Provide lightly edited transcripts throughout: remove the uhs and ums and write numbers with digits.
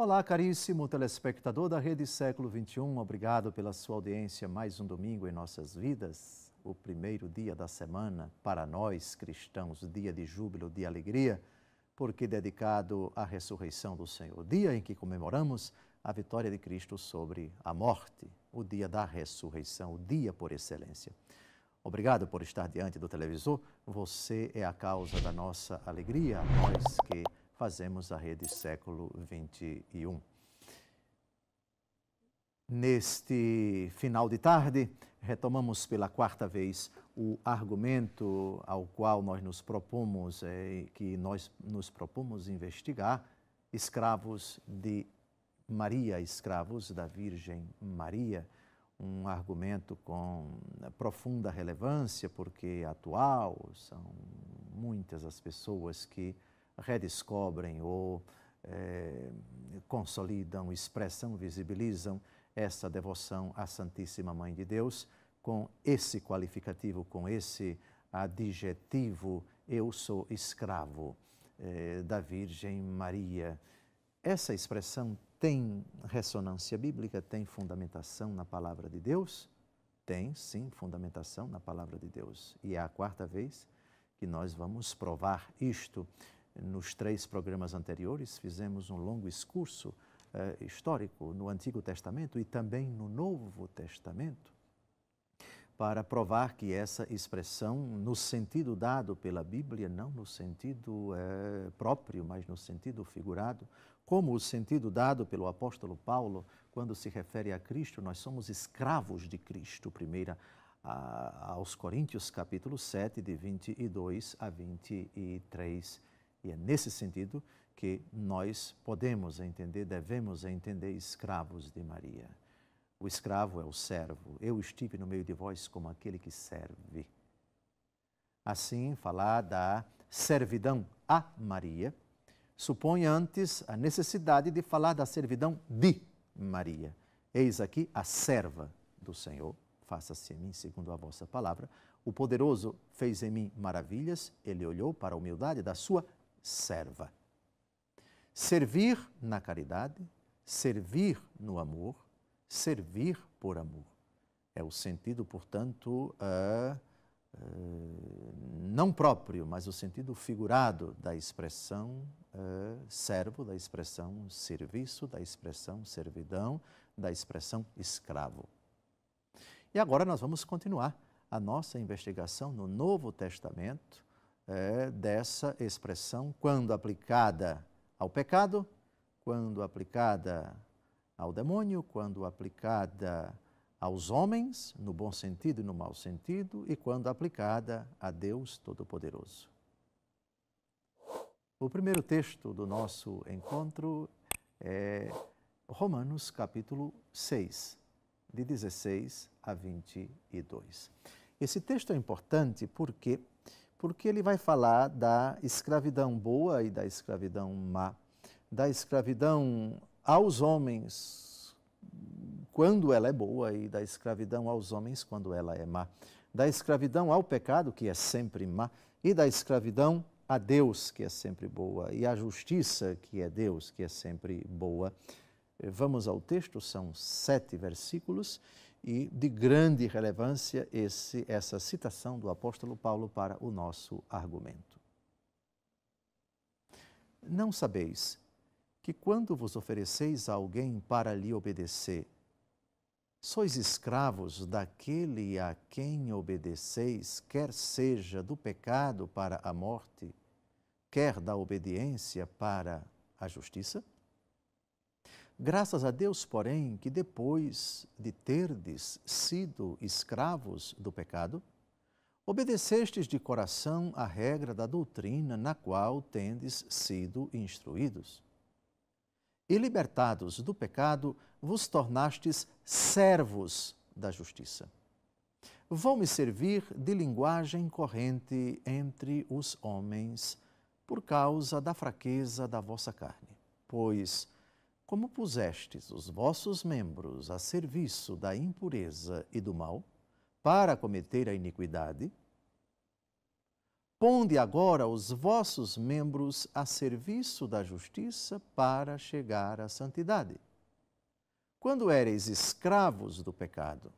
Olá, caríssimo telespectador da Rede Século XXI, obrigado pela sua audiência. Mais um domingo em nossas vidas, o primeiro dia da semana para nós cristãos, dia de júbilo, de alegria, porque dedicado à ressurreição do Senhor, dia em que comemoramos a vitória de Cristo sobre a morte, o dia da ressurreição, o dia por excelência. Obrigado por estar diante do televisor, você é a causa da nossa alegria, nós que fazemos a Rede Século XXI. Neste final de tarde, retomamos pela quarta vez o argumento ao qual nós nos propomos, investigar, escravos de Maria, escravos da Virgem Maria, um argumento com profunda relevância, porque é atual, são muitas as pessoas que redescobrem ou consolidam, expressam, visibilizam essa devoção à Santíssima Mãe de Deus com esse qualificativo, com esse adjetivo, eu sou escravo da Virgem Maria. Essa expressão tem ressonância bíblica, tem fundamentação na Palavra de Deus? Tem, sim, fundamentação na Palavra de Deus. E é a quarta vez que nós vamos provar isto. Nos 3 programas anteriores, fizemos um longo excurso histórico no Antigo Testamento e também no Novo Testamento, para provar que essa expressão, no sentido dado pela Bíblia, não no sentido próprio, mas no sentido figurado, como o sentido dado pelo apóstolo Paulo, quando se refere a Cristo, nós somos escravos de Cristo, primeira aos Coríntios, capítulo 7, de 22 a 23. E é nesse sentido que nós podemos entender, devemos entender escravos de Maria. O escravo é o servo. Eu estive no meio de vós como aquele que serve. Assim, falar da servidão a Maria supõe antes a necessidade de falar da servidão de Maria. Eis aqui a serva do Senhor, faça-se em mim segundo a vossa palavra. O poderoso fez em mim maravilhas, ele olhou para a humildade da sua serva. Servir na caridade, servir no amor, servir por amor. É o sentido, portanto, não próprio, mas o sentido figurado da expressão servo, da expressão serviço, da expressão servidão, da expressão escravo. E agora nós vamos continuar a nossa investigação no Novo Testamento, dessa expressão, quando aplicada ao pecado, quando aplicada ao demônio, quando aplicada aos homens, no bom sentido e no mau sentido, e quando aplicada a Deus Todo-Poderoso. O primeiro texto do nosso encontro é Romanos, capítulo 6, de 16 a 22. Esse texto é importante porque ele vai falar da escravidão boa e da escravidão má, da escravidão aos homens quando ela é boa e da escravidão aos homens quando ela é má, da escravidão ao pecado, que é sempre má, e da escravidão a Deus, que é sempre boa, e à justiça, que é Deus, que é sempre boa. Vamos ao texto, são 7 versículos, e de grande relevância essa citação do apóstolo Paulo para o nosso argumento. Não sabeis que quando vos ofereceis a alguém para lhe obedecer, sois escravos daquele a quem obedeceis, quer seja do pecado para a morte, quer da obediência para a justiça? Graças a Deus, porém, que depois de terdes sido escravos do pecado, obedecestes de coração a regra da doutrina na qual tendes sido instruídos. E libertados do pecado, vos tornastes servos da justiça. Vou-me servir de linguagem corrente entre os homens, por causa da fraqueza da vossa carne. Pois, como pusestes os vossos membros a serviço da impureza e do mal, para cometer a iniquidade, Ponde agora os vossos membros a serviço da justiça para chegar à santidade. Quando éreis escravos do pecado,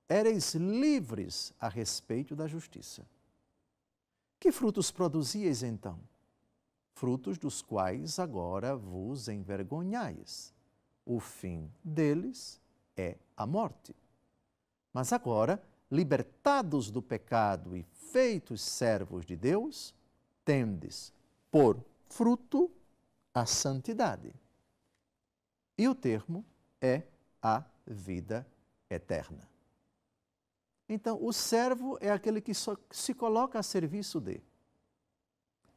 éreis livres a respeito da justiça. Que frutos produzieis então? Frutos dos quais agora vos envergonhais. O fim deles é a morte. Mas agora, libertados do pecado e feitos servos de Deus, tendes por fruto a santidade. E o termo é a vida eterna. Então, o servo é aquele que se coloca a serviço de.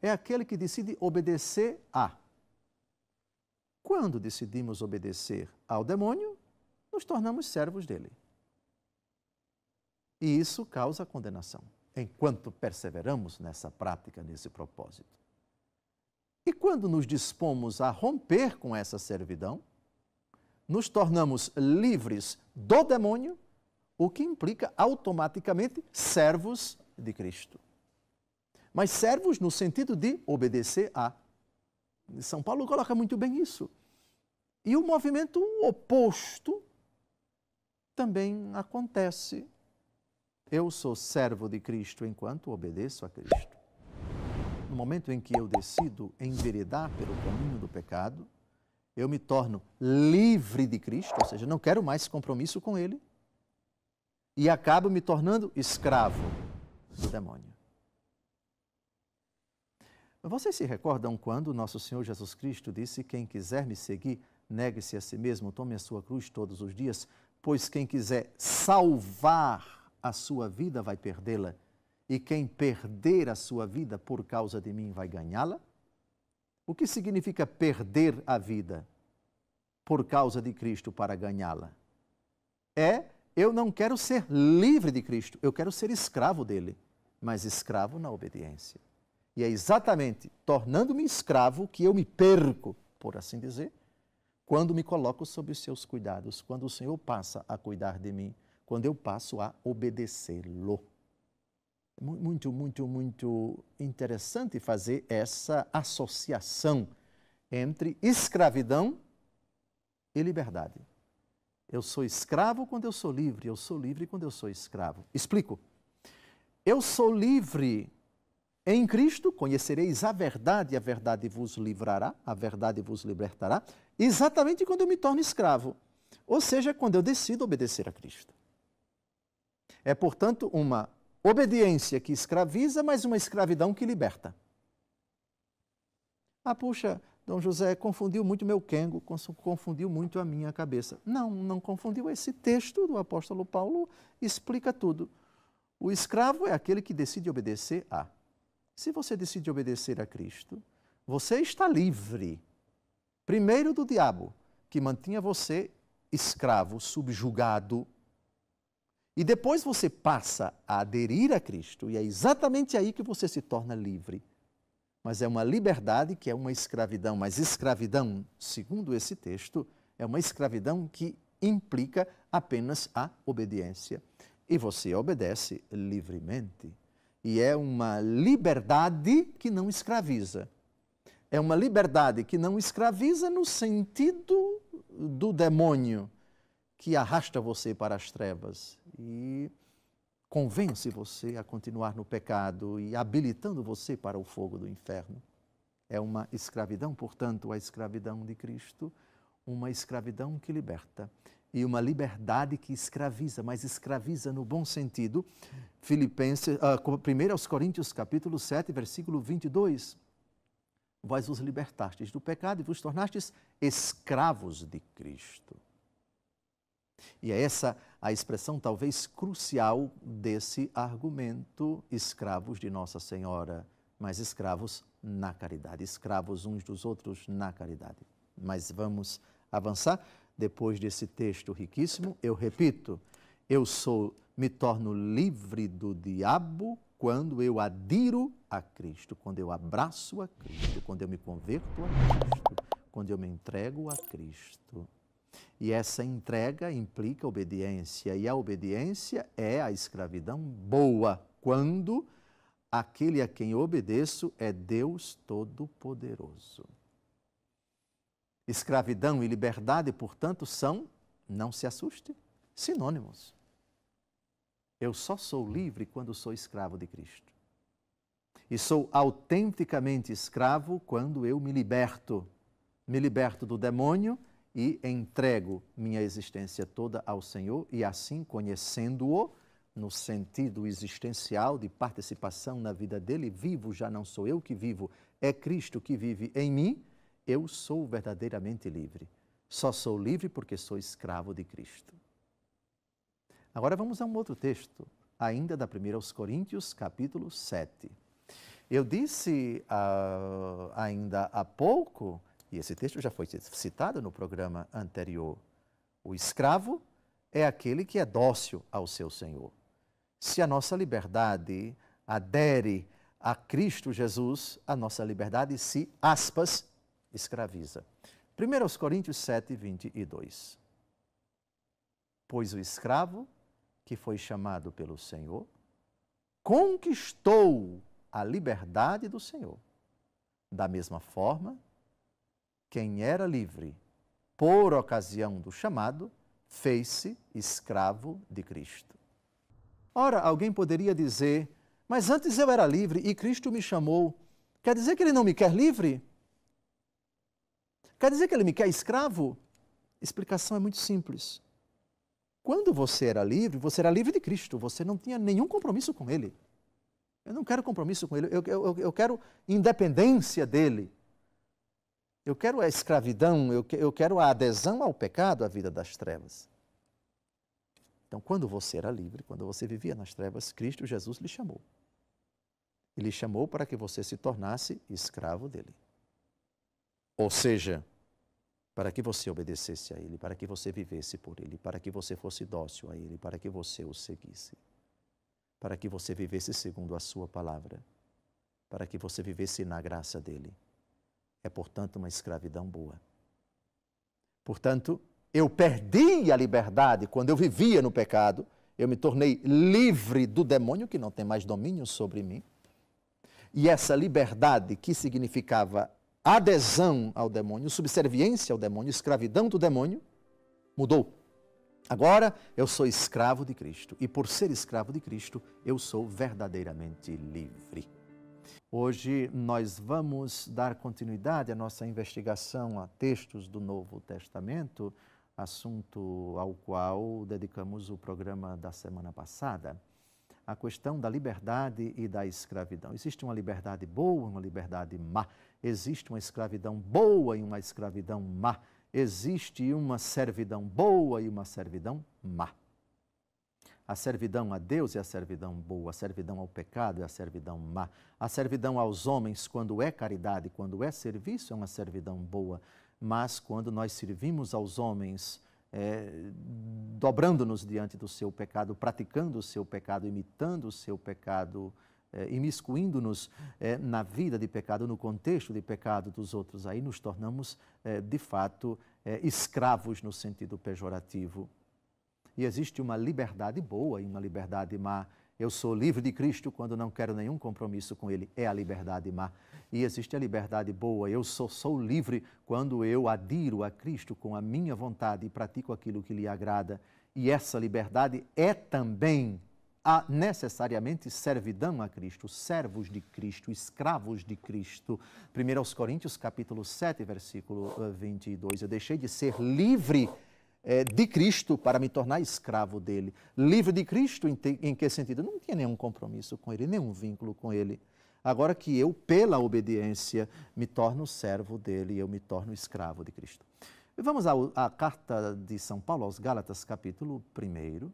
É aquele que decide obedecer a. Quando decidimos obedecer ao demônio, nos tornamos servos dele. E isso causa condenação, enquanto perseveramos nessa prática, nesse propósito. E quando nos dispomos a romper com essa servidão, nos tornamos livres do demônio, o que implica automaticamente servos de Cristo. Mas servos no sentido de obedecer a. São Paulo coloca muito bem isso. E o movimento oposto também acontece. Eu sou servo de Cristo enquanto obedeço a Cristo. No momento em que eu decido enveredar pelo caminho do pecado, eu me torno livre de Cristo, ou seja, não quero mais compromisso com Ele, e acabo me tornando escravo do demônio. Vocês se recordam quando nosso Senhor Jesus Cristo disse: quem quiser me seguir, negue-se a si mesmo, tome a sua cruz todos os dias, pois quem quiser salvar a sua vida vai perdê-la, e quem perder a sua vida por causa de mim vai ganhá-la? O que significa perder a vida por causa de Cristo para ganhá-la? Eu não quero ser livre de Cristo, eu quero ser escravo dele, mas escravo na obediência. E é exatamente tornando-me escravo que eu me perco, por assim dizer, quando me coloco sob os seus cuidados, quando o Senhor passa a cuidar de mim, quando eu passo a obedecê-lo. É muito interessante fazer essa associação entre escravidão e liberdade. Eu sou escravo quando eu sou livre, eu sou livre quando eu sou escravo. Explico. Eu sou livre em Cristo, conhecereis a verdade vos livrará, a verdade vos libertará, exatamente quando eu me torno escravo, ou seja, quando eu decido obedecer a Cristo. É, portanto, uma obediência que escraviza, mas uma escravidão que liberta. Ah, puxa, Dom José confundiu muito meu quengo, confundiu muito a minha cabeça. Não confundiu. Esse texto do apóstolo Paulo explica tudo. O escravo é aquele que decide obedecer a. Se você decide obedecer a Cristo, você está livre. Primeiro do diabo, que mantinha você escravo, subjugado. E depois você passa a aderir a Cristo, e é exatamente aí que você se torna livre. Mas é uma liberdade que é uma escravidão, mas escravidão, segundo esse texto, é uma escravidão que implica apenas a obediência. E você obedece livremente. E é uma liberdade que não escraviza. É uma liberdade que não escraviza no sentido do demônio, que arrasta você para as trevas e convence você a continuar no pecado e habilitando você para o fogo do inferno. É uma escravidão, portanto, a escravidão de Cristo, uma escravidão que liberta. E uma liberdade que escraviza, mas escraviza no bom sentido. 1 Coríntios capítulo 7, versículo 22. Vós vos libertastes do pecado e vos tornastes escravos de Cristo. E é essa a expressão talvez crucial desse argumento, escravos de Nossa Senhora, mas escravos na caridade, escravos uns dos outros na caridade. Mas vamos avançar. Depois desse texto riquíssimo, eu repito, me torno livre do diabo quando eu adiro a Cristo, quando eu abraço a Cristo, quando eu me converto a Cristo, quando eu me entrego a Cristo. E essa entrega implica obediência, e a obediência é a escravidão boa, quando aquele a quem obedeço é Deus Todo-Poderoso. Escravidão e liberdade, portanto, são, não se assuste, sinônimos. Eu só sou livre quando sou escravo de Cristo. E sou autenticamente escravo quando eu me liberto do demônio e entrego minha existência toda ao Senhor e assim, conhecendo-o, no sentido existencial de participação na vida dele, vivo, já não sou eu que vivo, é Cristo que vive em mim, eu sou verdadeiramente livre. Só sou livre porque sou escravo de Cristo. Agora vamos a um outro texto, ainda da 1 Coríntios, capítulo 7. Eu disse ainda há pouco, e esse texto já foi citado no programa anterior, o escravo é aquele que é dócil ao seu senhor. Se a nossa liberdade adere a Cristo Jesus, a nossa liberdade se, aspas, escraviza. 1 Coríntios 7, 22. Pois o escravo que foi chamado pelo Senhor conquistou a liberdade do Senhor. Da mesma forma, quem era livre por ocasião do chamado, fez-se escravo de Cristo. Ora, alguém poderia dizer, mas antes eu era livre e Cristo me chamou. Quer dizer que ele não me quer livre? Quer dizer que ele me quer escravo? A explicação é muito simples. Quando você era livre de Cristo, você não tinha nenhum compromisso com ele. Eu não quero compromisso com ele, eu quero independência dele. Eu quero a escravidão, eu quero a adesão ao pecado, à vida das trevas. Então, quando você era livre, quando você vivia nas trevas, Cristo Jesus lhe chamou. E lhe chamou para que você se tornasse escravo dele. Ou seja, para que você obedecesse a ele, para que você vivesse por ele, para que você fosse dócil a ele, para que você o seguisse. Para que você vivesse segundo a sua palavra, para que você vivesse na graça dele. É, portanto, uma escravidão boa. Portanto, eu perdi a liberdade quando eu vivia no pecado, eu me tornei livre do demônio, que não tem mais domínio sobre mim. E essa liberdade, que significava adesão ao demônio, subserviência ao demônio, escravidão do demônio, mudou. Agora eu sou escravo de Cristo e por ser escravo de Cristo, eu sou verdadeiramente livre. Hoje nós vamos dar continuidade à nossa investigação a textos do Novo Testamento, assunto ao qual dedicamos o programa da semana passada, a questão da liberdade e da escravidão. Existe uma liberdade boa, uma liberdade má. Existe uma escravidão boa e uma escravidão má. Existe uma servidão boa e uma servidão má. A servidão a Deus é a servidão boa, a servidão ao pecado é a servidão má. A servidão aos homens, quando é caridade, quando é serviço, é uma servidão boa. Mas quando nós servimos aos homens, dobrando-nos diante do seu pecado, praticando o seu pecado, imitando o seu pecado, imiscuindo-nos na vida de pecado, no contexto de pecado dos outros, aí nos tornamos, de fato, escravos no sentido pejorativo. E existe uma liberdade boa e uma liberdade má. Eu sou livre de Cristo quando não quero nenhum compromisso com Ele, é a liberdade má. E existe a liberdade boa, eu sou livre quando eu adiro a Cristo com a minha vontade e pratico aquilo que lhe agrada. E essa liberdade é também necessariamente servidão a Cristo, servos de Cristo, escravos de Cristo. 1 Coríntios capítulo 7, versículo 22. Eu deixei de ser livre de Cristo para me tornar escravo dele. Livre de Cristo em que sentido? Não tinha nenhum compromisso com ele, nenhum vínculo com ele. Agora que eu, pela obediência, me torno servo dele e eu me torno escravo de Cristo. E vamos à carta de São Paulo aos Gálatas, capítulo 1,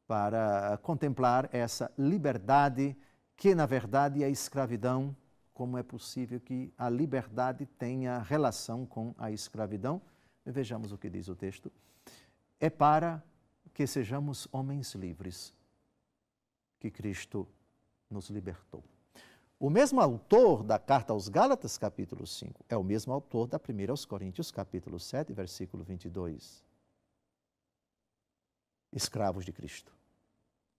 para contemplar essa liberdade que, na verdade, é escravidão. Como é possível que a liberdade tenha relação com a escravidão? Vejamos o que diz o texto. É para que sejamos homens livres que Cristo nos libertou. O mesmo autor da carta aos Gálatas, capítulo 5, é o mesmo autor da 1 aos Coríntios, capítulo 7, versículo 22. Escravos de Cristo.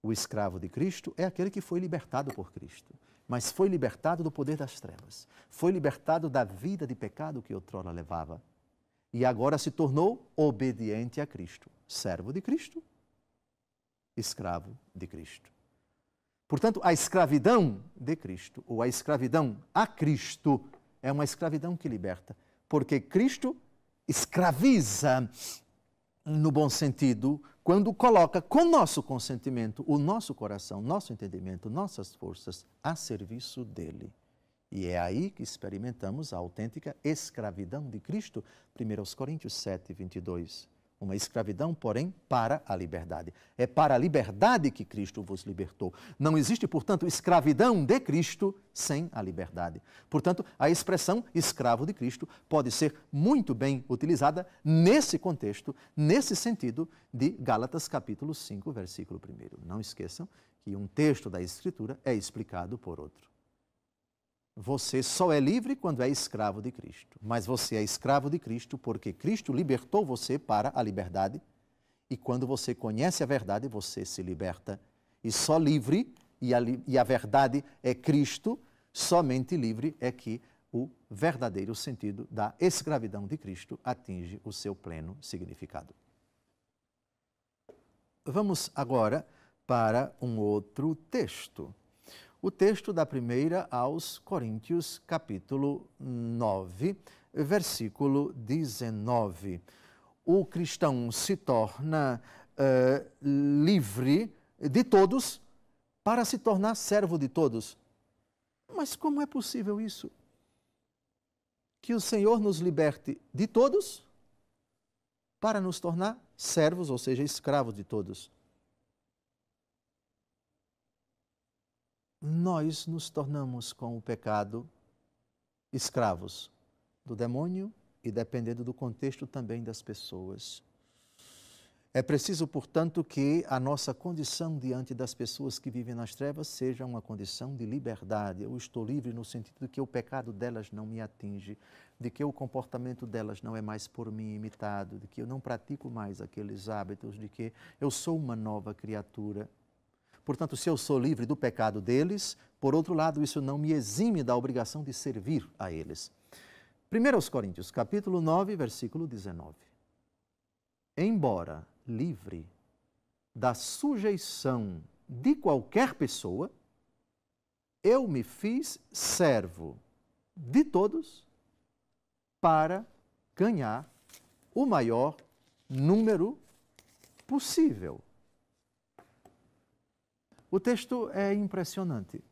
O escravo de Cristo é aquele que foi libertado por Cristo. mas foi libertado do poder das trevas. Foi libertado da vida de pecado que outrora levava. E agora se tornou obediente a Cristo. Servo de Cristo, escravo de Cristo. Portanto, a escravidão de Cristo, ou a escravidão a Cristo, é uma escravidão que liberta. Porque Cristo escraviza, no bom sentido, quando coloca com nosso consentimento o nosso coração, nosso entendimento, nossas forças a serviço dele. E é aí que experimentamos a autêntica escravidão de Cristo, 1 Coríntios 7, 22. Uma escravidão, porém, para a liberdade. É para a liberdade que Cristo vos libertou. Não existe, portanto, escravidão de Cristo sem a liberdade. Portanto, a expressão escravo de Cristo pode ser muito bem utilizada nesse contexto, nesse sentido de Gálatas capítulo 5, versículo 1. Não esqueçam que um texto da Escritura é explicado por outro. Você só é livre quando é escravo de Cristo. Mas você é escravo de Cristo porque Cristo libertou você para a liberdade. E quando você conhece a verdade, você se liberta. E só livre, e a verdade é Cristo, somente livre é que o verdadeiro sentido da escravidão de Cristo atinge o seu pleno significado. Vamos agora para um outro texto. O texto da primeira aos Coríntios, capítulo 9, versículo 19. O cristão se torna livre de todos para se tornar servo de todos. Mas como é possível isso? Que o Senhor nos liberte de todos para nos tornar servos, ou seja, escravos de todos. Nós nos tornamos com o pecado escravos do demônio e dependendo do contexto também das pessoas. É preciso, portanto, que a nossa condição diante das pessoas que vivem nas trevas seja uma condição de liberdade. Eu estou livre no sentido de que o pecado delas não me atinge, de que o comportamento delas não é mais por mim imitado, de que eu não pratico mais aqueles hábitos, de que eu sou uma nova criatura. Portanto, se eu sou livre do pecado deles, por outro lado, isso não me exime da obrigação de servir a eles. 1 Coríntios, capítulo 9, versículo 19. Embora livre da sujeição de qualquer pessoa, eu me fiz servo de todos para ganhar o maior número possível. O texto é impressionante.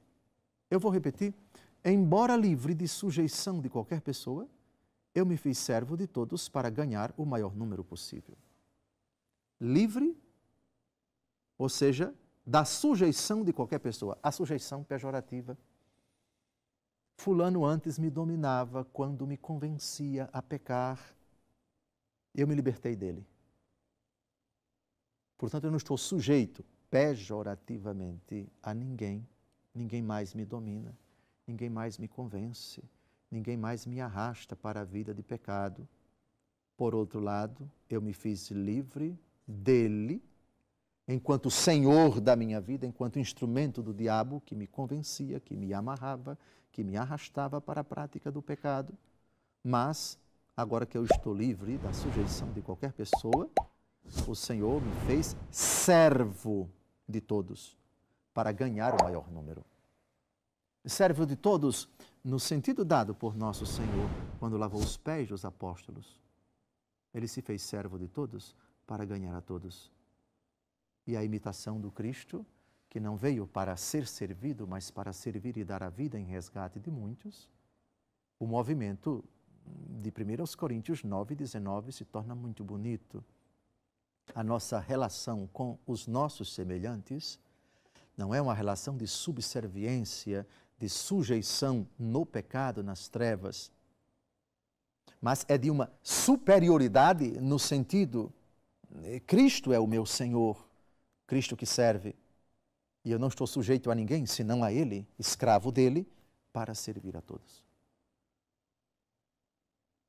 Eu vou repetir. Embora livre de sujeição de qualquer pessoa, eu me fiz servo de todos para ganhar o maior número possível. Livre, ou seja, da sujeição de qualquer pessoa. A sujeição pejorativa. Fulano antes me dominava quando me convencia a pecar. Eu me libertei dele. Portanto, eu não estou sujeito pejorativamente a ninguém. Ninguém mais me domina, ninguém mais me convence, ninguém mais me arrasta para a vida de pecado. Por outro lado, eu me fiz livre dele, enquanto senhor da minha vida, enquanto instrumento do diabo que me convencia, que me amarrava, que me arrastava para a prática do pecado. Mas, agora que eu estou livre da sujeição de qualquer pessoa, o Senhor me fez servo de todos, para ganhar o maior número. Servo de todos no sentido dado por nosso Senhor quando lavou os pés dos apóstolos. Ele se fez servo de todos para ganhar a todos. E a imitação do Cristo, que não veio para ser servido, mas para servir e dar a vida em resgate de muitos, o movimento de 1 Coríntios 9, 19 se torna muito bonito. A nossa relação com os nossos semelhantes não é uma relação de subserviência, de sujeição no pecado, nas trevas, mas é de uma superioridade no sentido, Cristo é o meu Senhor, Cristo que serve, e eu não estou sujeito a ninguém, senão a Ele, escravo dele, para servir a todos.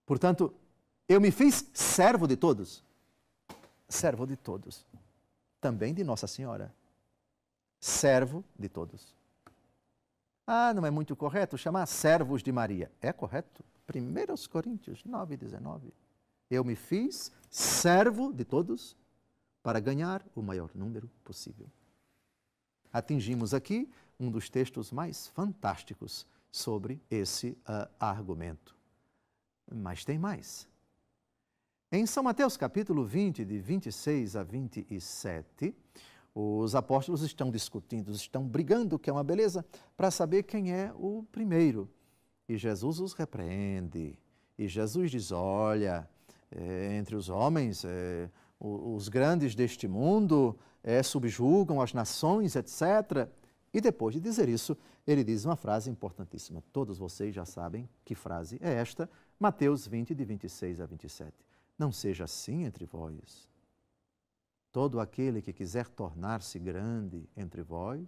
Portanto, eu me fiz servo de todos. Servo de todos. Também de Nossa Senhora. Servo de todos. Ah, não é muito correto chamar servos de Maria. É correto. 1 Coríntios 9:19. Eu me fiz servo de todos para ganhar o maior número possível. Atingimos aqui um dos textos mais fantásticos sobre esse argumento. Mas tem mais. Em São Mateus capítulo 20, de 26 a 27, os apóstolos estão discutindo, estão brigando, que é uma beleza, para saber quem é o primeiro. E Jesus os repreende. E Jesus diz, olha, entre os homens, os grandes deste mundo subjugam as nações, etc. E depois de dizer isso, ele diz uma frase importantíssima. Todos vocês já sabem que frase é esta, Mateus 20, de 26 a 27. Não seja assim entre vós. Todo aquele que quiser tornar-se grande entre vós,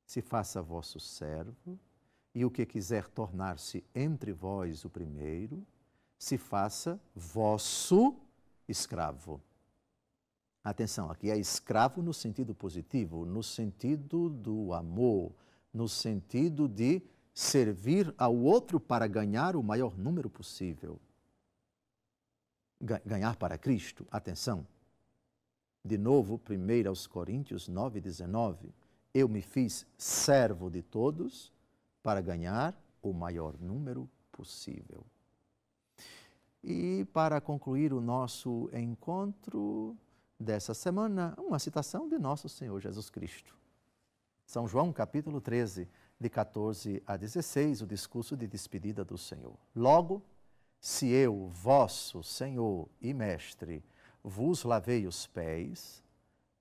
se faça vosso servo, e o que quiser tornar-se entre vós o primeiro, se faça vosso escravo. Atenção, aqui é escravo no sentido positivo, no sentido do amor, no sentido de servir ao outro para ganhar o maior número possível. Ganhar para Cristo, atenção. De novo, 1 Coríntios 9:19, eu me fiz servo de todos para ganhar o maior número possível. E para concluir o nosso encontro dessa semana, uma citação de nosso Senhor Jesus Cristo. São João capítulo 13, de 14 a 16, o discurso de despedida do Senhor. Logo, se eu, vosso Senhor e Mestre, vos lavei os pés,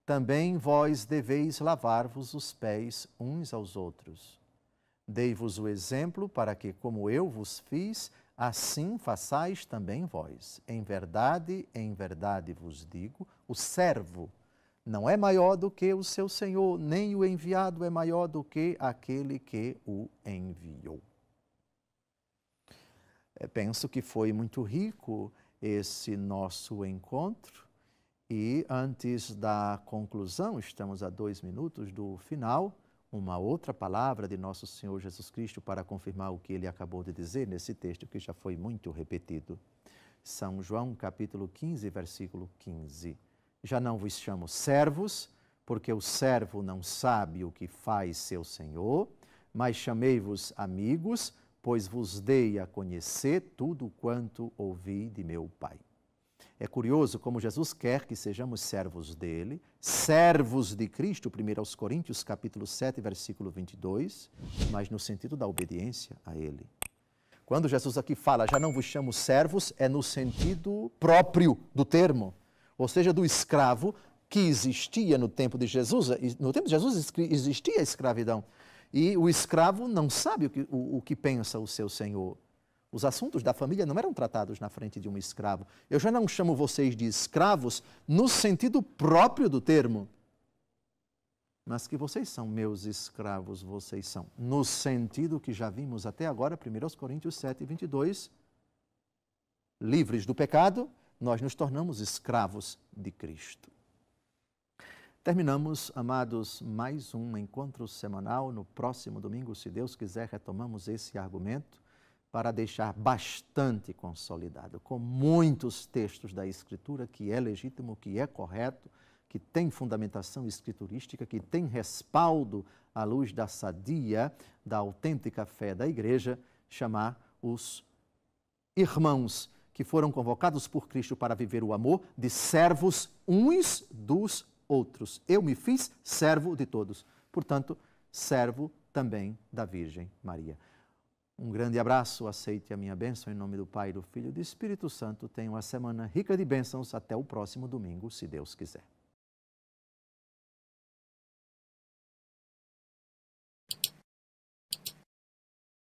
também vós deveis lavar-vos os pés uns aos outros. Dei-vos o exemplo para que, como eu vos fiz, assim façais também vós. Em verdade vos digo, o servo não é maior do que o seu senhor, nem o enviado é maior do que aquele que o enviou. Penso que foi muito rico esse nosso encontro e antes da conclusão, estamos a 2 minutos do final, uma outra palavra de nosso Senhor Jesus Cristo para confirmar o que ele acabou de dizer nesse texto que já foi muito repetido. São João capítulo 15, versículo 15. Já não vos chamo servos, porque o servo não sabe o que faz seu senhor, mas chamei-vos amigos, pois vos dei a conhecer tudo quanto ouvi de meu Pai. É curioso como Jesus quer que sejamos servos dele, servos de Cristo, 1 Coríntios capítulo 7, versículo 22, mas no sentido da obediência a ele. Quando Jesus aqui fala, já não vos chamo servos, é no sentido próprio do termo, ou seja, do escravo que existia no tempo de Jesus. No tempo de Jesus existia a escravidão. E o escravo não sabe o que pensa o seu senhor. Os assuntos da família não eram tratados na frente de um escravo. Eu já não chamo vocês de escravos no sentido próprio do termo, mas que vocês são meus escravos, vocês são. No sentido que já vimos até agora, 1 Coríntios 7, 22, livres do pecado, nós nos tornamos escravos de Cristo. Terminamos, amados, mais um encontro semanal. No próximo domingo, se Deus quiser, retomamos esse argumento para deixar bastante consolidado, com muitos textos da Escritura, que é legítimo, que é correto, que tem fundamentação escriturística, que tem respaldo à luz da sadia, da autêntica fé da Igreja, chamar os irmãos que foram convocados por Cristo para viver o amor de servos uns dos outros. Eu me fiz servo de todos, portanto, servo também da Virgem Maria. Um grande abraço, aceite a minha bênção em nome do Pai, do Filho e do Espírito Santo. Tenha uma semana rica de bênçãos. Até o próximo domingo, se Deus quiser.